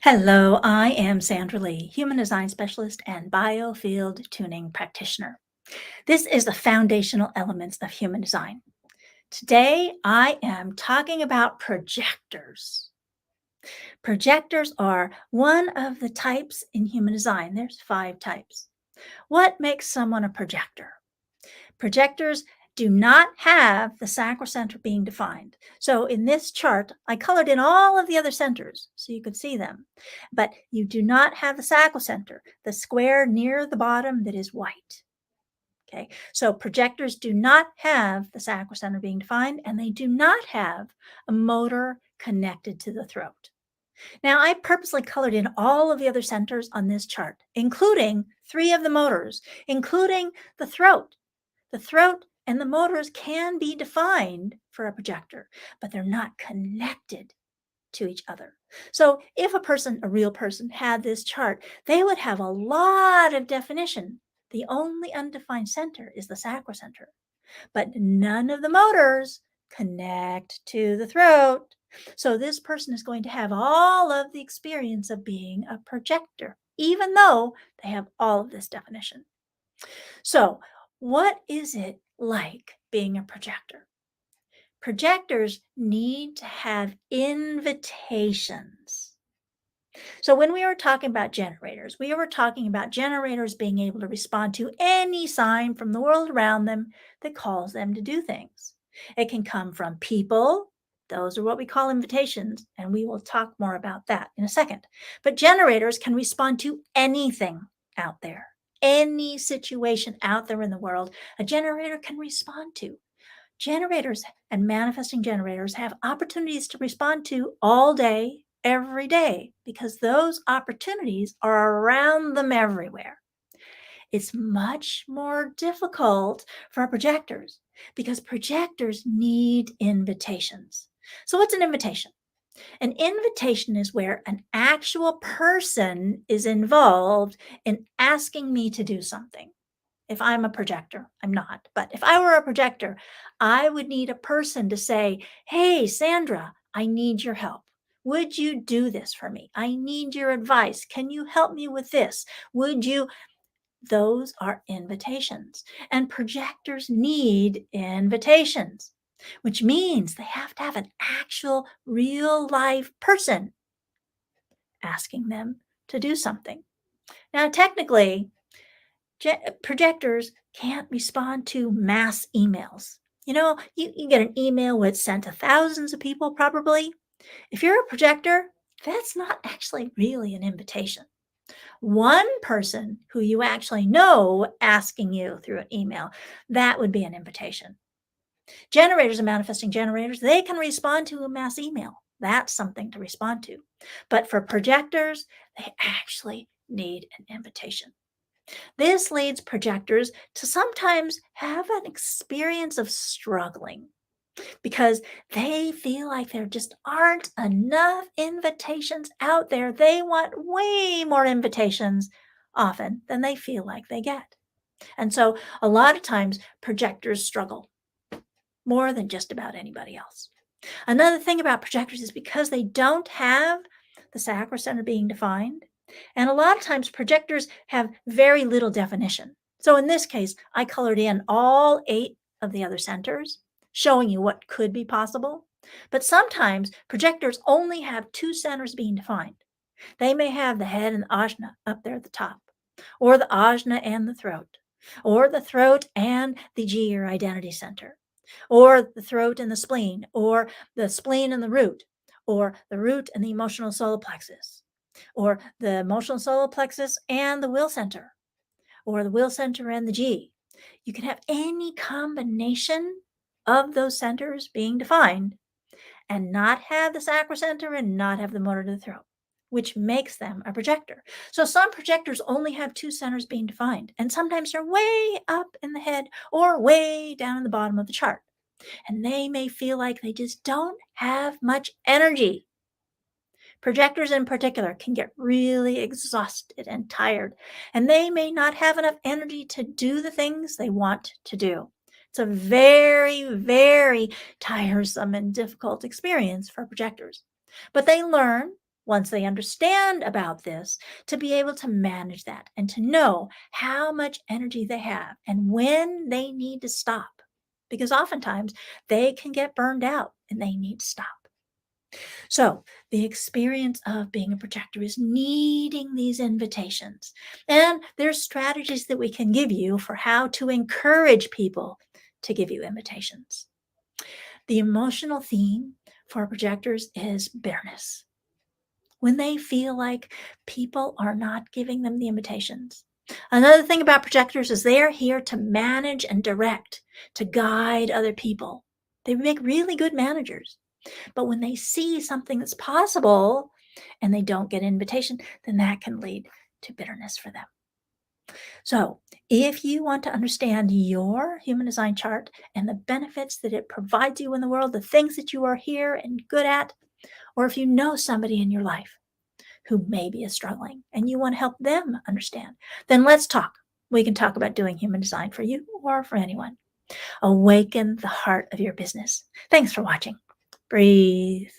Hello, I am Sandra Lee, Human Design Specialist and Biofield Tuning Practitioner. This is the foundational elements of human design. Today, I am talking about projectors. Projectors are one of the types in human design. There's 5 types. What makes someone a projector? Projectors do not have the sacral center being defined. So in this chart, I colored in all of the other centers so you could see them. But you do not have the sacral center, the square near the bottom that is white. Okay, so projectors do not have the sacral center being defined, and they do not have a motor connected to the throat. Now, I purposely colored in all of the other centers on this chart, including 3 of the motors, including the throat. The throat and the motors can be defined for a projector, but they're not connected to each other. So if a real person, had this chart, they would have a lot of definition. The only undefined center is the sacral center, but none of the motors connect to the throat. So this person is going to have all of the experience of being a projector, even though they have all of this definition. So, what is it like being a projector? Projectors need to have invitations. So, when we were talking about generators, we were talking about generators being able to respond to any sign from the world around them that calls them to do things. It can come from people. Those are what we call invitations, and we will talk more about that in a second. But generators can respond to anything out there, any situation out there in the world, a generator can respond to. Generators and manifesting generators have opportunities to respond to all day, every day, because those opportunities are around them everywhere. It's much more difficult for projectors because projectors need invitations. So, what's an invitation? An invitation is where an actual person is involved in asking me to do something. If I'm a projector, I'm not, but if I were a projector, I would need a person to say, "Hey, Sandra, I need your help. Would you do this for me? I need your advice. Can you help me with this? Would you?" Those are invitations, and projectors need invitations, which means they have to have an actual real life person asking them to do something. Now, technically, projectors can't respond to mass emails. You get an email with sent to thousands of people, probably. If you're a projector, that's not actually really an invitation. One person who you actually know asking you through an email, that would be an invitation. Generators and manifesting generators, they can respond to a mass email. That's something to respond to. But for projectors, they actually need an invitation. This leads projectors to sometimes have an experience of struggling because they feel like there just aren't enough invitations out there. They want way more invitations often than they feel like they get. And so a lot of times projectors struggle more than just about anybody else. Another thing about projectors is because they don't have the sacral center being defined, and a lot of times projectors have very little definition. So in this case, I colored in all 8 of the other centers, showing you what could be possible. But sometimes projectors only have 2 centers being defined. They may have the head and the ajna up there at the top, or the ajna and the throat, or the throat and the G or identity center, or the throat and the spleen, or the spleen and the root, or the root and the emotional solar plexus, or the emotional solar plexus and the will center, or the will center and the G. You can have any combination of those centers being defined and not have the sacral center and not have the motor to the throat, which makes them a projector. So some projectors only have 2 centers being defined, and sometimes they're way up in the head or way down in the bottom of the chart. And they may feel like they just don't have much energy. Projectors in particular can get really exhausted and tired, and they may not have enough energy to do the things they want to do. It's a very, very tiresome and difficult experience for projectors. But they learn once they understand about this, to be able to manage that and to know how much energy they have and when they need to stop. Because oftentimes they can get burned out and they need to stop. So, the experience of being a projector is needing these invitations. And there's strategies that we can give you for how to encourage people to give you invitations. The emotional theme for projectors is bitterness. When they feel like people are not giving them the invitations. Another thing about projectors is they're here to manage and direct, to guide other people. They make really good managers. But when they see something that's possible and they don't get invitation, then that can lead to bitterness for them. So, if you want to understand your human design chart and the benefits that it provides you in the world, the things that you are here and good at, or if you know somebody in your life who maybe is struggling and you want to help them understand, then let's talk. We can talk about doing human design for you or for anyone. Awaken the heart of your business. Thanks for watching. Breathe.